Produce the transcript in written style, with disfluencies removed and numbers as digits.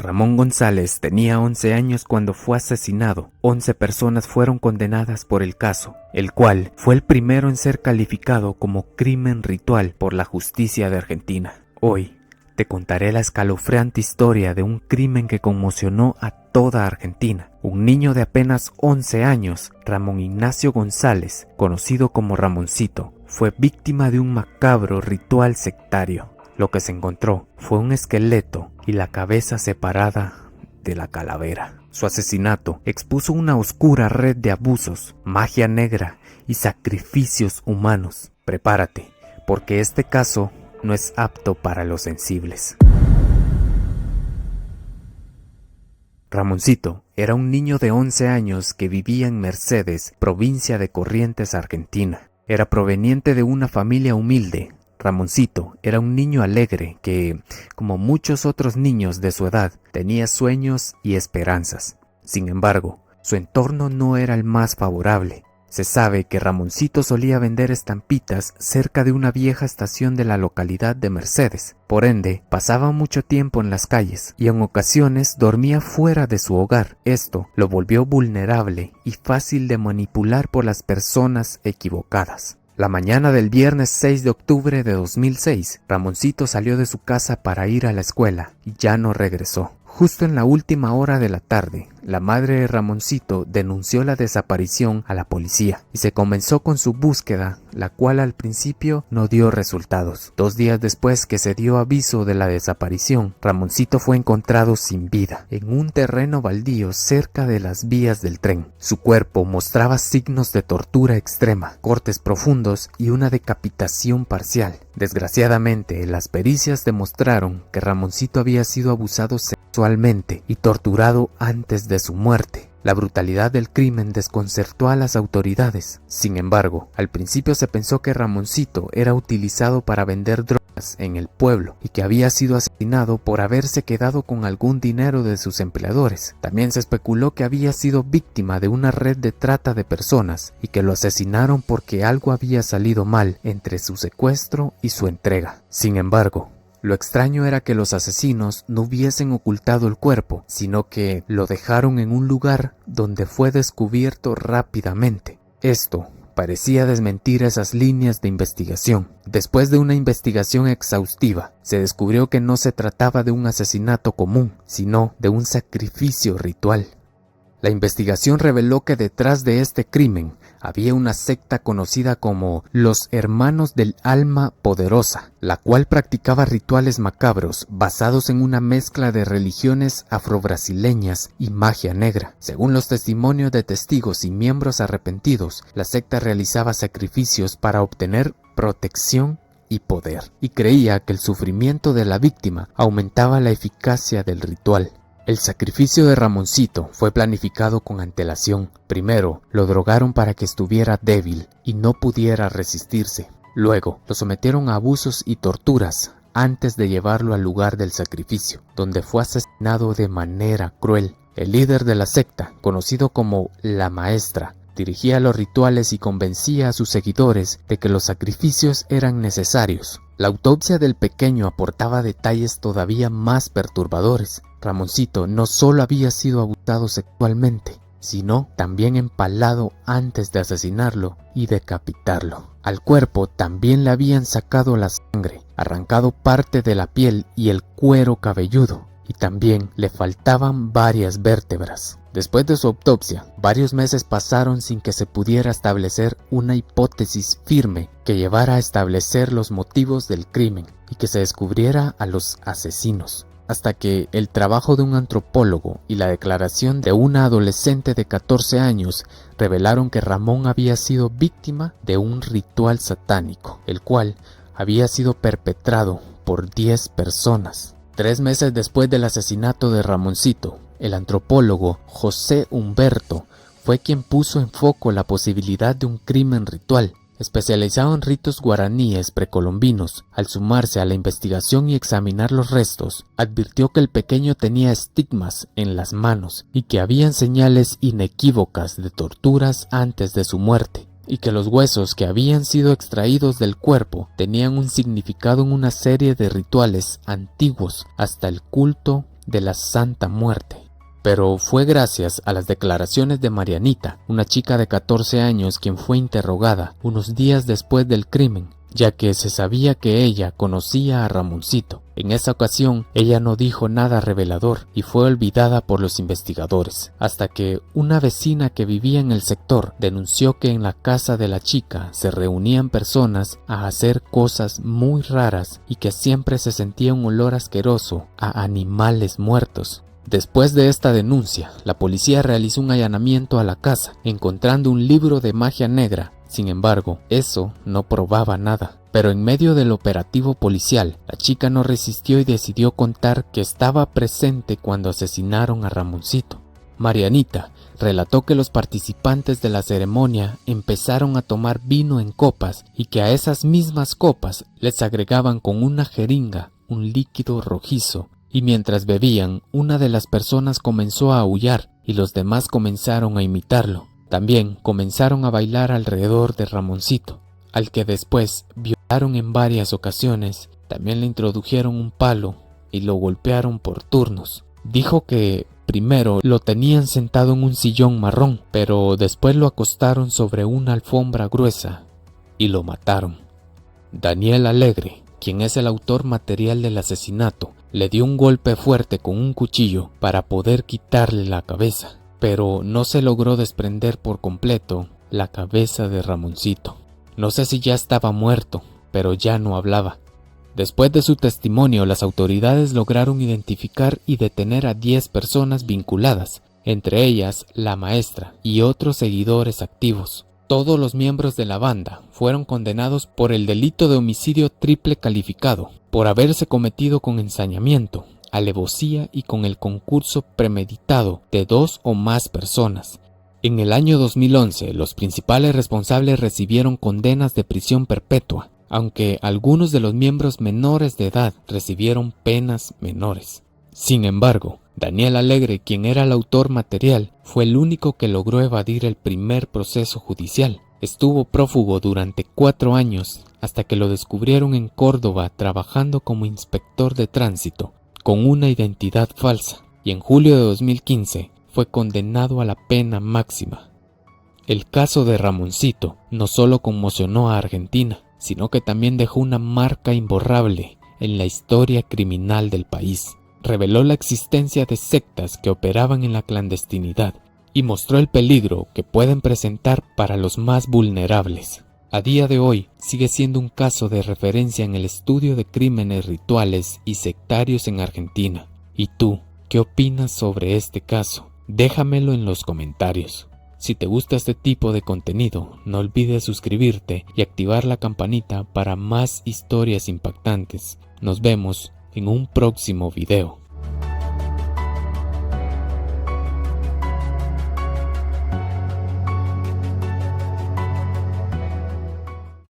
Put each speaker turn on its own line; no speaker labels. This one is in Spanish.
Ramón González tenía 11 años cuando fue asesinado. 11 personas fueron condenadas por el caso, el cual fue el primero en ser calificado como crimen ritual por la justicia de Argentina. Hoy te contaré la escalofriante historia de un crimen que conmocionó a toda Argentina. Un niño de apenas 11 años, Ramón Ignacio González, conocido como Ramoncito, fue víctima de un macabro ritual sectario. Lo que se encontró fue un esqueleto y la cabeza separada de la calavera. Su asesinato expuso una oscura red de abusos, magia negra y sacrificios humanos. Prepárate, porque este caso no es apto para los sensibles. Ramoncito era un niño de 11 años que vivía en Mercedes, provincia de Corrientes, Argentina. Era proveniente de una familia humilde. Ramoncito era un niño alegre que, como muchos otros niños de su edad, tenía sueños y esperanzas. Sin embargo, su entorno no era el más favorable. Se sabe que Ramoncito solía vender estampitas cerca de una vieja estación de la localidad de Mercedes. Por ende, pasaba mucho tiempo en las calles y en ocasiones dormía fuera de su hogar. Esto lo volvió vulnerable y fácil de manipular por las personas equivocadas. La mañana del viernes 6 de octubre de 2006, Ramoncito salió de su casa para ir a la escuela y ya no regresó. Justo en la última hora de la tarde, la madre de Ramoncito denunció la desaparición a la policía y se comenzó con su búsqueda, la cual al principio no dio resultados. 2 días después que se dio aviso de la desaparición, Ramoncito fue encontrado sin vida en un terreno baldío cerca de las vías del tren. Su cuerpo mostraba signos de tortura extrema, cortes profundos y una decapitación parcial. Desgraciadamente, las pericias demostraron que Ramoncito había sido abusado sexualmente y torturado antes de su muerte. La brutalidad del crimen desconcertó a las autoridades. Sin embargo, al principio se pensó que Ramoncito era utilizado para vender drogas en el pueblo y que había sido asesinado por haberse quedado con algún dinero de sus empleadores. También se especuló que había sido víctima de una red de trata de personas y que lo asesinaron porque algo había salido mal entre su secuestro y su entrega. Sin embargo, lo extraño era que los asesinos no hubiesen ocultado el cuerpo, sino que lo dejaron en un lugar donde fue descubierto rápidamente. Esto parecía desmentir esas líneas de investigación. Después de una investigación exhaustiva, se descubrió que no se trataba de un asesinato común, sino de un sacrificio ritual. La investigación reveló que detrás de este crimen había una secta conocida como los Hermanos del Alma Poderosa, la cual practicaba rituales macabros basados en una mezcla de religiones afrobrasileñas y magia negra. Según los testimonios de testigos y miembros arrepentidos, la secta realizaba sacrificios para obtener protección y poder, y creía que el sufrimiento de la víctima aumentaba la eficacia del ritual. El sacrificio de Ramoncito fue planificado con antelación. Primero, lo drogaron para que estuviera débil y no pudiera resistirse. Luego, lo sometieron a abusos y torturas antes de llevarlo al lugar del sacrificio, donde fue asesinado de manera cruel. El líder de la secta, conocido como la Maestra, dirigía los rituales y convencía a sus seguidores de que los sacrificios eran necesarios. La autopsia del pequeño aportaba detalles todavía más perturbadores. Ramoncito no solo había sido abusado sexualmente, sino también empalado antes de asesinarlo y decapitarlo. Al cuerpo también le habían sacado la sangre, arrancado parte de la piel y el cuero cabelludo, y también le faltaban varias vértebras. Después de su autopsia, varios meses pasaron sin que se pudiera establecer una hipótesis firme que llevara a establecer los motivos del crimen y que se descubriera a los asesinos. Hasta que el trabajo de un antropólogo y la declaración de una adolescente de 14 años revelaron que Ramón había sido víctima de un ritual satánico, el cual había sido perpetrado por 10 personas. 3 meses después del asesinato de Ramoncito, el antropólogo José Humberto fue quien puso en foco la posibilidad de un crimen ritual. Especializado en ritos guaraníes precolombinos, al sumarse a la investigación y examinar los restos, advirtió que el pequeño tenía estigmas en las manos y que habían señales inequívocas de torturas antes de su muerte, y que los huesos que habían sido extraídos del cuerpo tenían un significado en una serie de rituales antiguos hasta el culto de la Santa Muerte. Pero fue gracias a las declaraciones de Marianita, una chica de 14 años quien fue interrogada unos días después del crimen, ya que se sabía que ella conocía a Ramoncito. En esa ocasión, ella no dijo nada revelador y fue olvidada por los investigadores, hasta que una vecina que vivía en el sector denunció que en la casa de la chica se reunían personas a hacer cosas muy raras y que siempre se sentía un olor asqueroso a animales muertos. Después de esta denuncia, la policía realizó un allanamiento a la casa, encontrando un libro de magia negra. Sin embargo, eso no probaba nada. Pero en medio del operativo policial, la chica no resistió y decidió contar que estaba presente cuando asesinaron a Ramoncito. Marianita relató que los participantes de la ceremonia empezaron a tomar vino en copas y que a esas mismas copas les agregaban con una jeringa un líquido rojizo. Y mientras bebían, una de las personas comenzó a aullar y los demás comenzaron a imitarlo. También comenzaron a bailar alrededor de Ramoncito, al que después violaron en varias ocasiones. También le introdujeron un palo y lo golpearon por turnos. Dijo que primero lo tenían sentado en un sillón marrón, pero después lo acostaron sobre una alfombra gruesa y lo mataron. Daniel Alegre, quien es el autor material del asesinato, le dio un golpe fuerte con un cuchillo para poder quitarle la cabeza, pero no se logró desprender por completo la cabeza de Ramoncito. No sé si ya estaba muerto, pero ya no hablaba. Después de su testimonio, las autoridades lograron identificar y detener a 10 personas vinculadas, entre ellas la maestra y otros seguidores activos. Todos los miembros de la banda fueron condenados por el delito de homicidio triple calificado, por haberse cometido con ensañamiento, alevosía y con el concurso premeditado de 2 o más personas. En el año 2011, los principales responsables recibieron condenas de prisión perpetua, aunque algunos de los miembros menores de edad recibieron penas menores. Sin embargo, Daniel Alegre, quien era el autor material, fue el único que logró evadir el primer proceso judicial. Estuvo prófugo durante 4 años hasta que lo descubrieron en Córdoba trabajando como inspector de tránsito con una identidad falsa, y en julio de 2015 fue condenado a la pena máxima. El caso de Ramoncito no solo conmocionó a Argentina, sino que también dejó una marca imborrable en la historia criminal del país. Reveló la existencia de sectas que operaban en la clandestinidad y mostró el peligro que pueden presentar para los más vulnerables. A día de hoy sigue siendo un caso de referencia en el estudio de crímenes rituales y sectarios en Argentina. ¿Y tú, qué opinas sobre este caso? Déjamelo en los comentarios. Si te gusta este tipo de contenido, no olvides suscribirte y activar la campanita para más historias impactantes. Nos vemos en un próximo video.